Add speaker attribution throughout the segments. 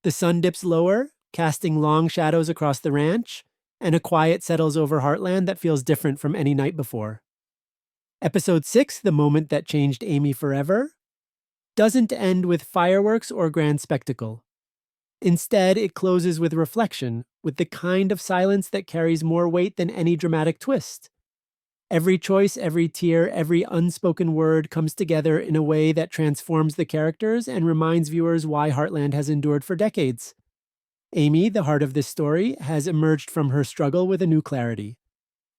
Speaker 1: The sun dips lower, casting long shadows across the ranch, and a quiet settles over Heartland that feels different from any night before. Episode 6, The Moment That Changed Amy Forever, doesn't end with fireworks or grand spectacle. Instead, it closes with reflection, with the kind of silence that carries more weight than any dramatic twist. Every choice, every tear, every unspoken word comes together in a way that transforms the characters and reminds viewers why Heartland has endured for decades. Amy, the heart of this story, has emerged from her struggle with a new clarity.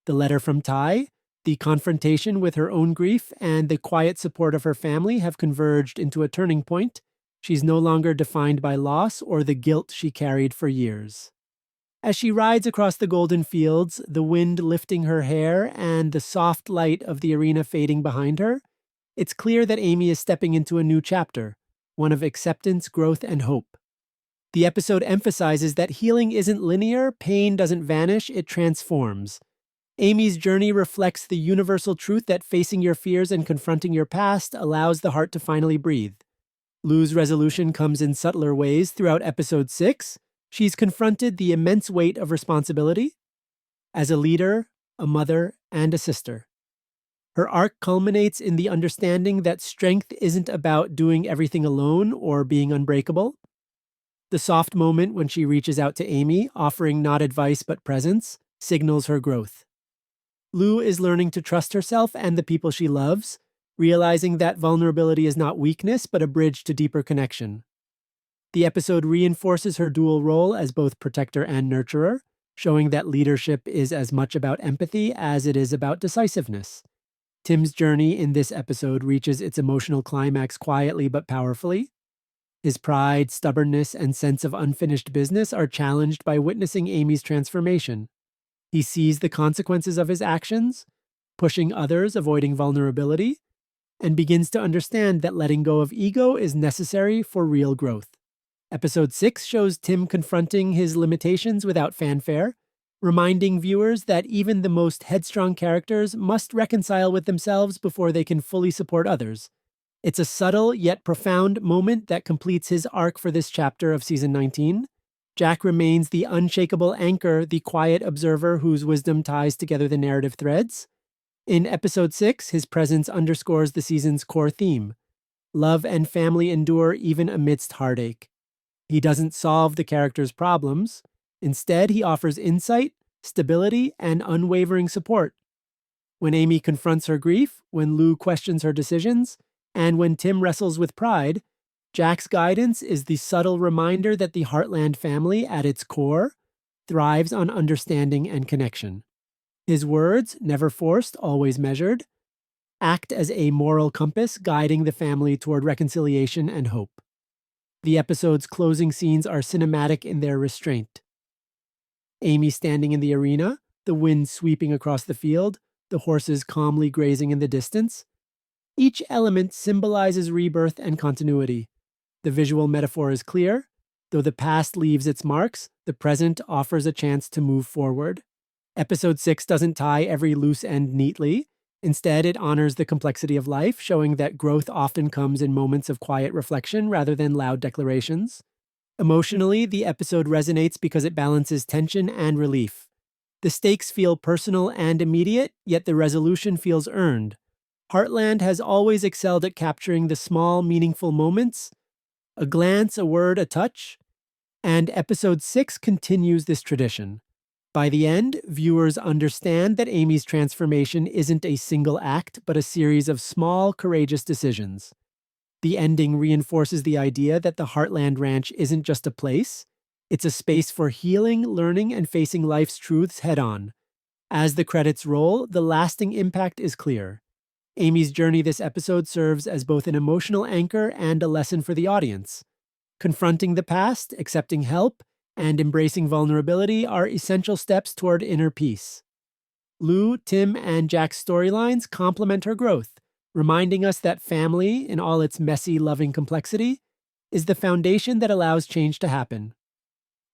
Speaker 1: The letter from Ty, the confrontation with her own grief, and the quiet support of her family have converged into a turning point. She's no longer defined by loss or the guilt she carried for years. As she rides across the golden fields, the wind lifting her hair and the soft light of the arena fading behind her, it's clear that Amy is stepping into a new chapter, one of acceptance, growth, and hope. The episode emphasizes that healing isn't linear, pain doesn't vanish, it transforms. Amy's journey reflects the universal truth that facing your fears and confronting your past allows the heart to finally breathe. Lou's resolution comes in subtler ways throughout episode 6. She's confronted the immense weight of responsibility as a leader, a mother, and a sister. Her arc culminates in the understanding that strength isn't about doing everything alone or being unbreakable. The soft moment when she reaches out to Amy, offering not advice but presence, signals her growth. Lou is learning to trust herself and the people she loves, realizing that vulnerability is not weakness but a bridge to deeper connection. The episode reinforces her dual role as both protector and nurturer, showing that leadership is as much about empathy as it is about decisiveness. Tim's journey in this episode reaches its emotional climax quietly but powerfully. His pride, stubbornness, and sense of unfinished business are challenged by witnessing Amy's transformation. He sees the consequences of his actions, pushing others, avoiding vulnerability, and begins to understand that letting go of ego is necessary for real growth. Episode 6 shows Tim confronting his limitations without fanfare, reminding viewers that even the most headstrong characters must reconcile with themselves before they can fully support others. It's a subtle yet profound moment that completes his arc for this chapter of season 19. Jack remains the unshakable anchor, the quiet observer whose wisdom ties together the narrative threads. In episode 6, his presence underscores the season's core theme. Love and family endure even amidst heartache. He doesn't solve the character's problems. Instead, he offers insight, stability, and unwavering support. When Amy confronts her grief, when Lou questions her decisions, and when Tim wrestles with pride, Jack's guidance is the subtle reminder that the Heartland family, at its core, thrives on understanding and connection. His words, never forced, always measured, act as a moral compass guiding the family toward reconciliation and hope. The episode's closing scenes are cinematic in their restraint. Amy standing in the arena, the wind sweeping across the field, the horses calmly grazing in the distance. Each element symbolizes rebirth and continuity. The visual metaphor is clear. Though the past leaves its marks, the present offers a chance to move forward. Episode 6 doesn't tie every loose end neatly. Instead, it honors the complexity of life, showing that growth often comes in moments of quiet reflection rather than loud declarations. Emotionally, the episode resonates because it balances tension and relief. The stakes feel personal and immediate, yet the resolution feels earned. Heartland has always excelled at capturing the small, meaningful moments, a glance, a word, a touch, and episode 6 continues this tradition. By the end, viewers understand that Amy's transformation isn't a single act, but a series of small, courageous decisions. The ending reinforces the idea that the Heartland Ranch isn't just a place, it's a space for healing, learning, and facing life's truths head-on. As the credits roll, the lasting impact is clear. Amy's journey this episode serves as both an emotional anchor and a lesson for the audience. Confronting the past, accepting help, and embracing vulnerability are essential steps toward inner peace. Lou, Tim, and Jack's storylines complement her growth, reminding us that family, in all its messy, loving complexity, is the foundation that allows change to happen.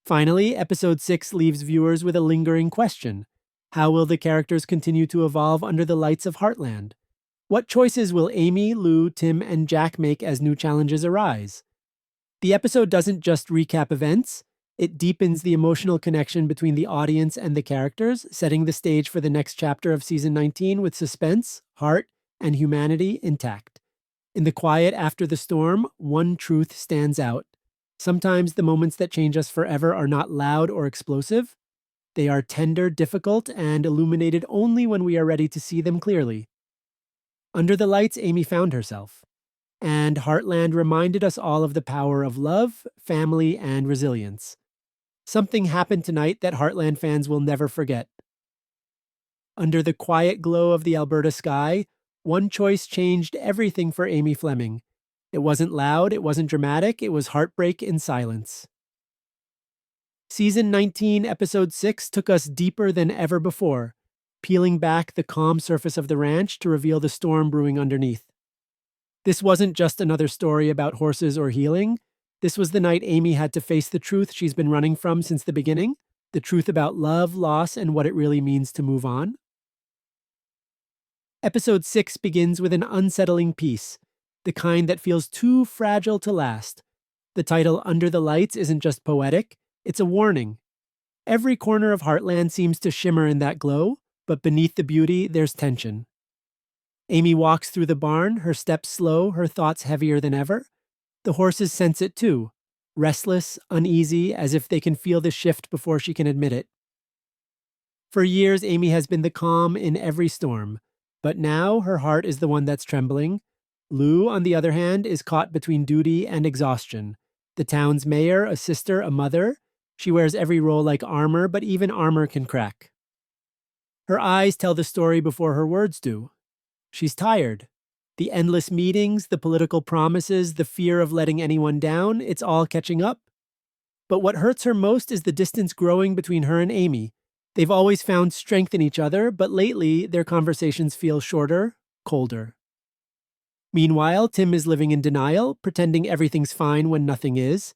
Speaker 1: Finally, episode 6 leaves viewers with a lingering question. How will the characters continue to evolve under the lights of Heartland? What choices will Amy, Lou, Tim, and Jack make as new challenges arise? The episode doesn't just recap events, it deepens the emotional connection between the audience and the characters, setting the stage for the next chapter of season 19 with suspense, heart, and humanity intact. In the quiet after the storm, one truth stands out. Sometimes the moments that change us forever are not loud or explosive. They are tender, difficult, and illuminated only when we are ready to see them clearly. Under the lights, Amy found herself. And Heartland reminded us all of the power of love, family, and resilience. Something happened tonight that Heartland fans will never forget. Under the quiet glow of the Alberta sky, one choice changed everything for Amy Fleming. It wasn't loud, it wasn't dramatic, it was heartbreak in silence. Season 19, Episode 6 took us deeper than ever before, peeling back the calm surface of the ranch to reveal the storm brewing underneath. This wasn't just another story about horses or healing. This was the night Amy had to face the truth she's been running from since the beginning, the truth about love, loss, and what it really means to move on. Episode 6 begins with an unsettling piece, the kind that feels too fragile to last. The title Under the Lights isn't just poetic, it's a warning. Every corner of Heartland seems to shimmer in that glow, but beneath the beauty, there's tension. Amy walks through the barn, her steps slow, her thoughts heavier than ever. The horses sense it too, restless, uneasy, as if they can feel the shift before she can admit it. For years, Amy has been the calm in every storm, but now her heart is the one that's trembling. Lou, on the other hand, is caught between duty and exhaustion. The town's mayor, a sister, a mother. She wears every role like armor, but even armor can crack. Her eyes tell the story before her words do. She's tired. The endless meetings, the political promises, the fear of letting anyone down, it's all catching up. But what hurts her most is the distance growing between her and Amy. They've always found strength in each other, but lately their conversations feel shorter, colder. Meanwhile, Tim is living in denial, pretending everything's fine when nothing is.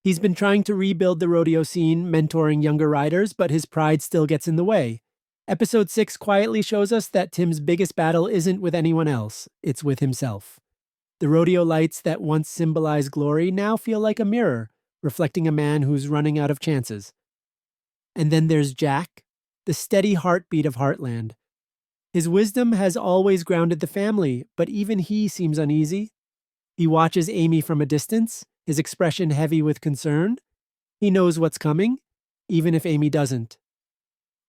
Speaker 1: He's been trying to rebuild the rodeo scene, mentoring younger riders, but his pride still gets in the way. Episode 6 quietly shows us that Tim's biggest battle isn't with anyone else, it's with himself. The rodeo lights that once symbolized glory now feel like a mirror, reflecting a man who's running out of chances. And then there's Jack, the steady heartbeat of Heartland. His wisdom has always grounded the family, but even he seems uneasy. He watches Amy from a distance, his expression heavy with concern. He knows what's coming, even if Amy doesn't.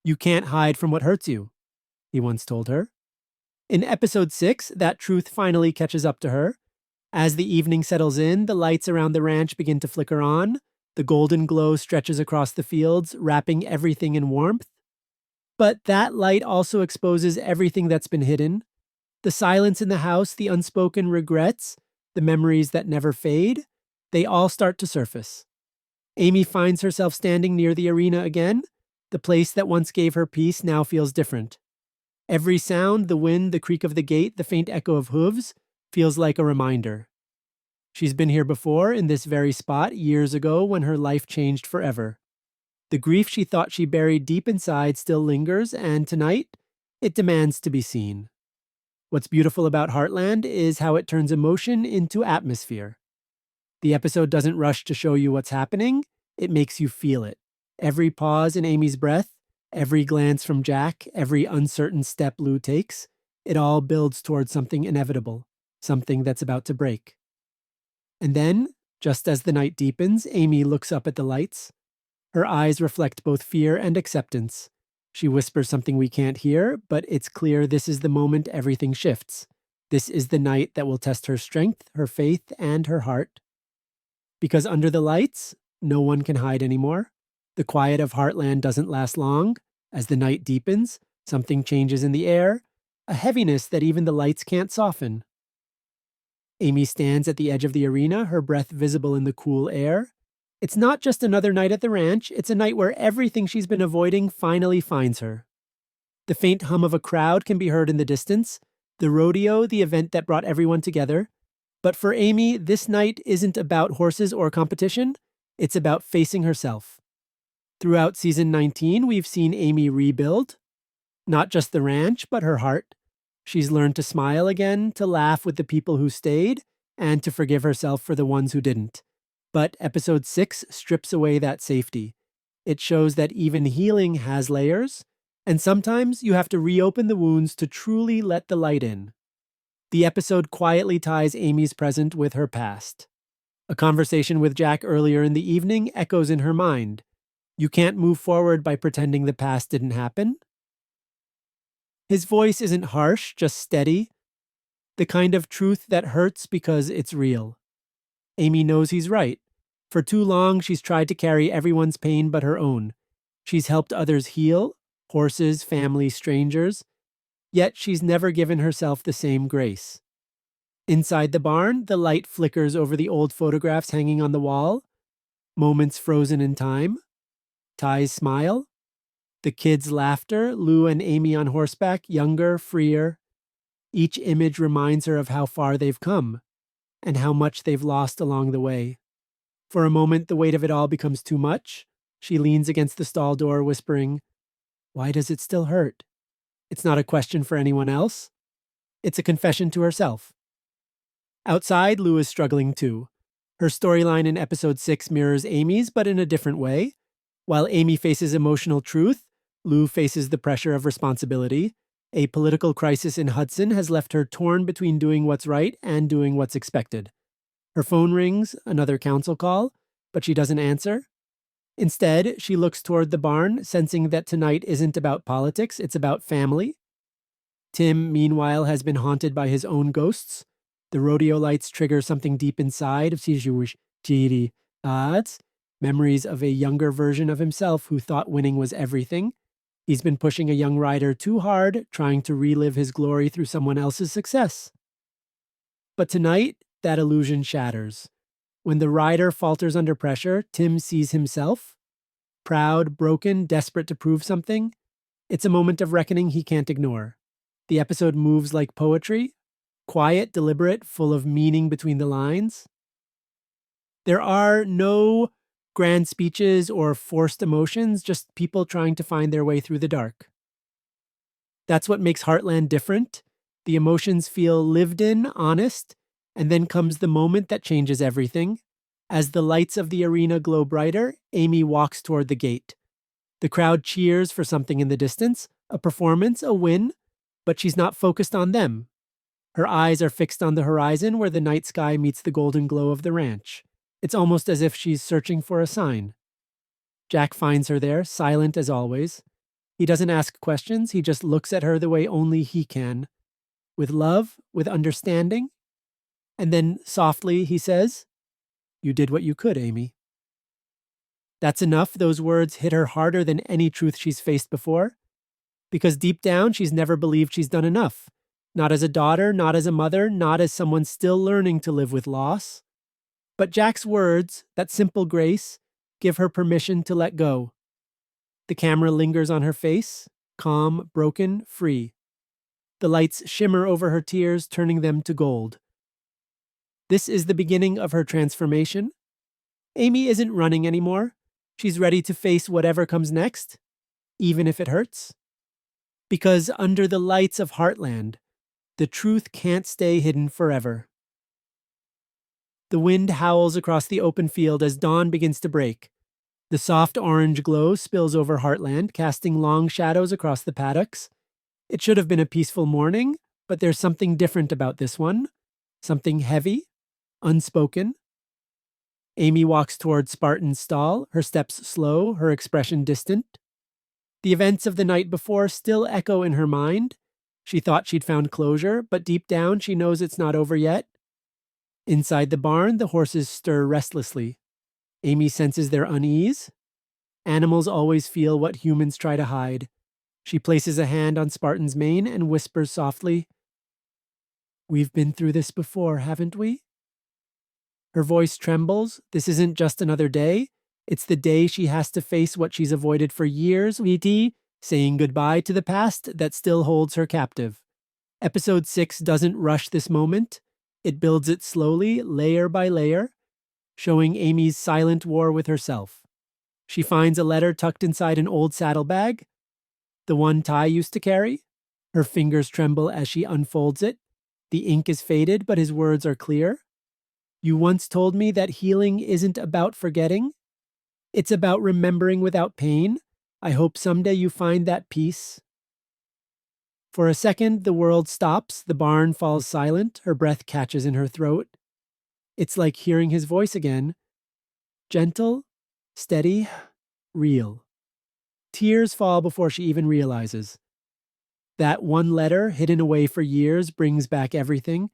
Speaker 1: "You can't hide from what hurts you," he once told her. In episode 6, that truth finally catches up to her. As the evening settles in, the lights around the ranch begin to flicker on. The golden glow stretches across the fields, wrapping everything in warmth. But that light also exposes everything that's been hidden. The silence in the house, the unspoken regrets, the memories that never fade, they all start to surface. Amy finds herself standing near the arena again. The place that once gave her peace now feels different. Every sound, the wind, the creak of the gate, the faint echo of hooves, feels like a reminder. She's been here before, in this very spot, years ago when her life changed forever. The grief she thought she buried deep inside still lingers, and tonight, it demands to be seen. What's beautiful about Heartland is how it turns emotion into atmosphere. The episode doesn't rush to show you what's happening, it makes you feel it. Every pause in Amy's breath, every glance from Jack, every uncertain step Lou takes, it all builds towards something inevitable, something that's about to break. And then, just as the night deepens, Amy looks up at the lights. Her eyes reflect both fear and acceptance. She whispers something we can't hear, but it's clear this is the moment everything shifts. This is the night that will test her strength, her faith, and her heart. Because under the lights, no one can hide anymore. The quiet of Heartland doesn't last long. As the night deepens, something changes in the air, a heaviness that even the lights can't soften. Amy stands at the edge of the arena, her breath visible in the cool air. It's not just another night at the ranch, it's a night where everything she's been avoiding finally finds her. The faint hum of a crowd can be heard in the distance, the rodeo, the event that brought everyone together. But for Amy, this night isn't about horses or competition, it's about facing herself. Throughout season 19, we've seen Amy rebuild. Not just the ranch, but her heart. She's learned to smile again, to laugh with the people who stayed, and to forgive herself for the ones who didn't. But episode 6 strips away that safety. It shows that even healing has layers, and sometimes you have to reopen the wounds to truly let the light in. The episode quietly ties Amy's present with her past. A conversation with Jack earlier in the evening echoes in her mind. You can't move forward by pretending the past didn't happen. His voice isn't harsh, just steady. The kind of truth that hurts because it's real. Amy knows he's right. For too long, she's tried to carry everyone's pain but her own. She's helped others heal, horses, family, strangers. Yet she's never given herself the same grace. Inside the barn, the light flickers over the old photographs hanging on the wall. Moments frozen in time. Ty's smile. The kids' laughter, Lou and Amy on horseback, younger, freer. Each image reminds her of how far they've come, and how much they've lost along the way. For a moment, the weight of it all becomes too much. She leans against the stall door, whispering, "Why does it still hurt?" It's not a question for anyone else. It's a confession to herself. Outside, Lou is struggling too. Her storyline in episode 6 mirrors Amy's, but in a different way. While Amy faces emotional truth, Lou faces the pressure of responsibility. A political crisis in Hudson has left her torn between doing what's right and doing what's expected. Her phone rings, another council call, but she doesn't answer. Instead, she looks toward the barn, sensing that tonight isn't about politics, it's about family. Tim, meanwhile, has been haunted by his own ghosts. The rodeo lights trigger something deep inside of memories of a younger version of himself who thought winning was everything. He's been pushing a young rider too hard, trying to relive his glory through someone else's success. But tonight, that illusion shatters. When the rider falters under pressure, Tim sees himself. Proud, broken, desperate to prove something. It's a moment of reckoning he can't ignore. The episode moves like poetry. Quiet, deliberate, full of meaning between the lines. There are no grand speeches or forced emotions, just people trying to find their way through the dark. That's what makes Heartland different. The emotions feel lived in, honest, and then comes the moment that changes everything. As the lights of the arena glow brighter, Amy walks toward the gate. The crowd cheers for something in the distance, a performance, a win, but she's not focused on them. Her eyes are fixed on the horizon where the night sky meets the golden glow of the ranch. It's almost as if she's searching for a sign. Jack finds her there, silent as always. He doesn't ask questions, he just looks at her the way only he can. With love, with understanding. And then, softly, he says, "You did what you could, Amy." That's enough. Those words hit her harder than any truth she's faced before. Because deep down, she's never believed she's done enough. Not as a daughter, not as a mother, not as someone still learning to live with loss. But Jack's words, that simple grace, give her permission to let go. The camera lingers on her face, calm, broken, free. The lights shimmer over her tears, turning them to gold. This is the beginning of her transformation. Amy isn't running anymore. She's ready to face whatever comes next, even if it hurts. Because under the lights of Heartland, the truth can't stay hidden forever. The wind howls across the open field as dawn begins to break. The soft orange glow spills over Heartland, casting long shadows across the paddocks. It should have been a peaceful morning, but there's something different about this one. Something heavy, unspoken. Amy walks toward Spartan's stall, her steps slow, her expression distant. The events of the night before still echo in her mind. She thought she'd found closure, but deep down she knows it's not over yet. Inside the barn, the horses stir restlessly. Amy senses their unease. Animals always feel what humans try to hide. She places a hand on Spartan's mane and whispers softly, "We've been through this before, haven't we?" Her voice trembles. This isn't just another day. It's the day she has to face what she's avoided for years, saying goodbye to the past that still holds her captive. Episode 6 doesn't rush this moment. It builds it slowly, layer by layer, showing Amy's silent war with herself. She finds a letter tucked inside an old saddlebag, the one Ty used to carry. Her fingers tremble as she unfolds it. The ink is faded, but his words are clear. You once told me that healing isn't about forgetting. It's about remembering without pain. I hope someday you find that peace. For a second, the world stops, the barn falls silent, her breath catches in her throat. It's like hearing his voice again. Gentle, steady, real. Tears fall before she even realizes. That one letter, hidden away for years, brings back everything.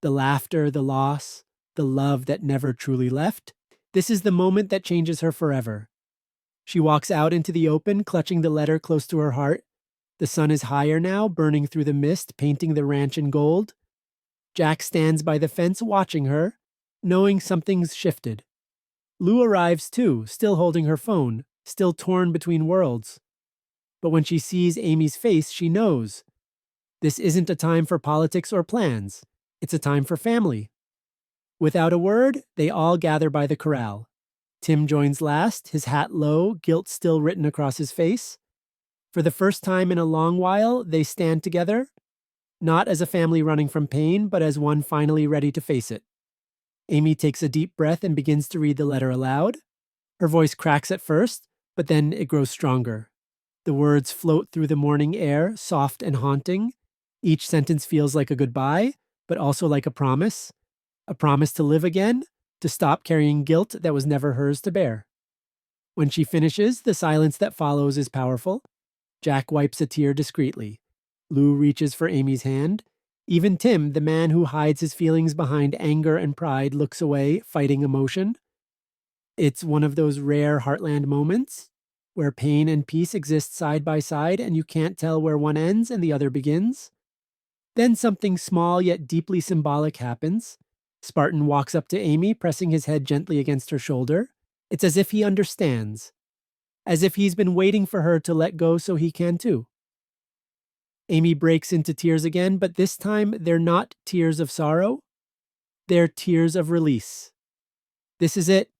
Speaker 1: The laughter, the loss, the love that never truly left. This is the moment that changes her forever. She walks out into the open, clutching the letter close to her heart. The sun is higher now, burning through the mist, painting the ranch in gold. Jack stands by the fence watching her, knowing something's shifted. Lou arrives too, still holding her phone, still torn between worlds. But when she sees Amy's face, she knows. This isn't a time for politics or plans. It's a time for family. Without a word, they all gather by the corral. Tim joins last, his hat low, guilt still written across his face. For the first time in a long while, they stand together, not as a family running from pain, but as one finally ready to face it. Amy takes a deep breath and begins to read the letter aloud. Her voice cracks at first, but then it grows stronger. The words float through the morning air, soft and haunting. Each sentence feels like a goodbye, but also like a promise to live again, to stop carrying guilt that was never hers to bear. When she finishes, the silence that follows is powerful. Jack wipes a tear discreetly. Lou reaches for Amy's hand. Even Tim, the man who hides his feelings behind anger and pride, looks away, fighting emotion. It's one of those rare Heartland moments where pain and peace exist side by side and you can't tell where one ends and the other begins. Then something small yet deeply symbolic happens. Spartan walks up to Amy, pressing his head gently against her shoulder. It's as if he understands, as if he's been waiting for her to let go so he can too. Amy breaks into tears again, but this time they're not tears of sorrow. They're tears of release. This is it.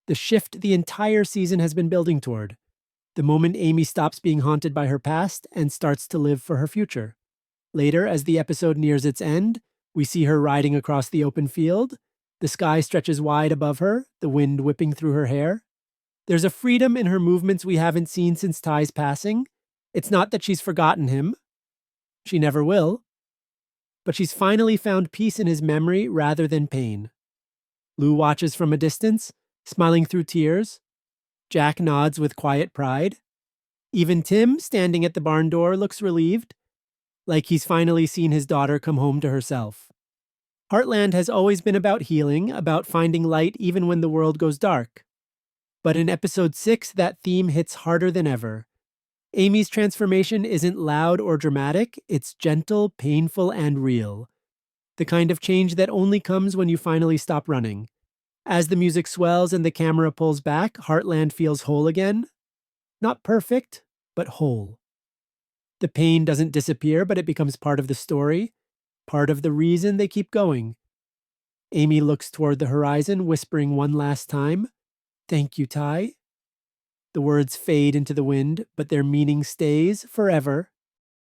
Speaker 1: The shift the entire season has been building toward. The moment Amy stops being haunted by her past and starts to live for her future. Later, as the episode nears its end, we see her riding across the open field. The sky stretches wide above her, the wind whipping through her hair. There's a freedom in her movements we haven't seen since Ty's passing. It's not that she's forgotten him. She never will. But she's finally found peace in his memory rather than pain. Lou watches from a distance, smiling through tears. Jack nods with quiet pride. Even Tim, standing at the barn door, looks relieved, like he's finally seen his daughter come home to herself. Heartland has always been about healing, about finding light even when the world goes dark. But in episode 6, that theme hits harder than ever. Amy's transformation isn't loud or dramatic, it's gentle, painful, and real. The kind of change that only comes when you finally stop running. As the music swells and the camera pulls back, Heartland feels whole again. Not perfect, but whole. The pain doesn't disappear, but it becomes part of the story, part of the reason they keep going. Amy looks toward the horizon, whispering one last time, "Thank you, Ty." The words fade into the wind, but their meaning stays forever.